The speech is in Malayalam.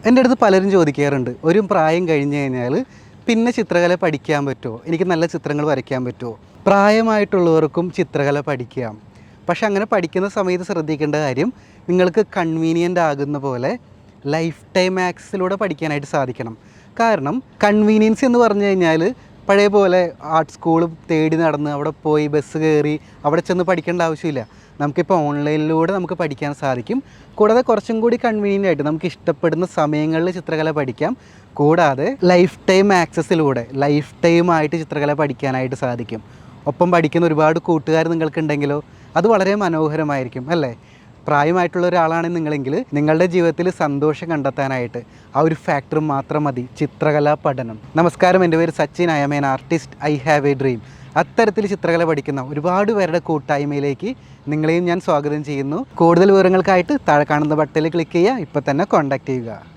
എൻ്റെ അടുത്ത് പലരും ചോദിക്കാറുണ്ട്, ഒരു പ്രായം കഴിഞ്ഞ് കഴിഞ്ഞാൽ പിന്നെ ചിത്രകല പഠിക്കാൻ പറ്റുമോ, എനിക്ക് നല്ല ചിത്രങ്ങൾ വരയ്ക്കാൻ പറ്റുമോ? പ്രായമായിട്ടുള്ളവർക്കും ചിത്രകല പഠിക്കാം. പക്ഷെ അങ്ങനെ പഠിക്കുന്ന സമയത്ത് ശ്രദ്ധിക്കേണ്ട കാര്യം, നിങ്ങൾക്ക് കൺവീനിയൻ്റ് ആകുന്ന പോലെ ലൈഫ് ടൈം ആക്സസിലൂടെ പഠിക്കാനായിട്ട് സാധിക്കണം. കാരണം കൺവീനിയൻസ് എന്ന് പറഞ്ഞു കഴിഞ്ഞാൽ പഴയ പോലെ ആർട്ട് സ്കൂൾ തേടി നടന്ന് അവിടെ പോയി ബസ് കയറി അവിടെ ചെന്ന് പഠിക്കേണ്ട ആവശ്യമില്ല. നമുക്കിപ്പോൾ ഓൺലൈനിലൂടെ നമുക്ക് പഠിക്കാൻ സാധിക്കും. കൂടാതെ കുറച്ചും കൂടി കൺവീനിയൻ്റ് ആയിട്ട് നമുക്ക് ഇഷ്ടപ്പെടുന്ന സമയങ്ങളിൽ ചിത്രകല പഠിക്കാം. കൂടാതെ ലൈഫ് ടൈം ആക്സസിലൂടെ ലൈഫ് ടൈമായിട്ട് ചിത്രകല പഠിക്കാനായിട്ട് സാധിക്കും. ഒപ്പം പഠിക്കുന്ന ഒരുപാട് കൂട്ടുകാർ നിങ്ങൾക്കുണ്ടെങ്കിലോ അത് വളരെ മനോഹരമായിരിക്കും അല്ലേ? പ്രായമായിട്ടുള്ള ഒരാളാണ് നിങ്ങളെങ്കിൽ നിങ്ങളുടെ ജീവിതത്തിൽ സന്തോഷം കണ്ടെത്താനായിട്ട് ആ ഒരു ഫാക്ടർ മാത്രം മതി, ചിത്രകലാ പഠനം. നമസ്കാരം, എൻ്റെ പേര് Sachin. I am an artist. I have a dream. അത്തരത്തിൽ ചിത്രകല പഠിക്കുന്ന ഒരുപാട് പേരുടെ കൂട്ടായ്മയിലേക്ക് നിങ്ങളെയും ഞാൻ സ്വാഗതം ചെയ്യുന്നു. കൂടുതൽ വിവരങ്ങൾക്കായിട്ട് താഴെ കാണുന്ന ബട്ടണിൽ ക്ലിക്ക് ചെയ്യുക. ഇപ്പോൾ തന്നെ കോൺടാക്റ്റ് ചെയ്യുക.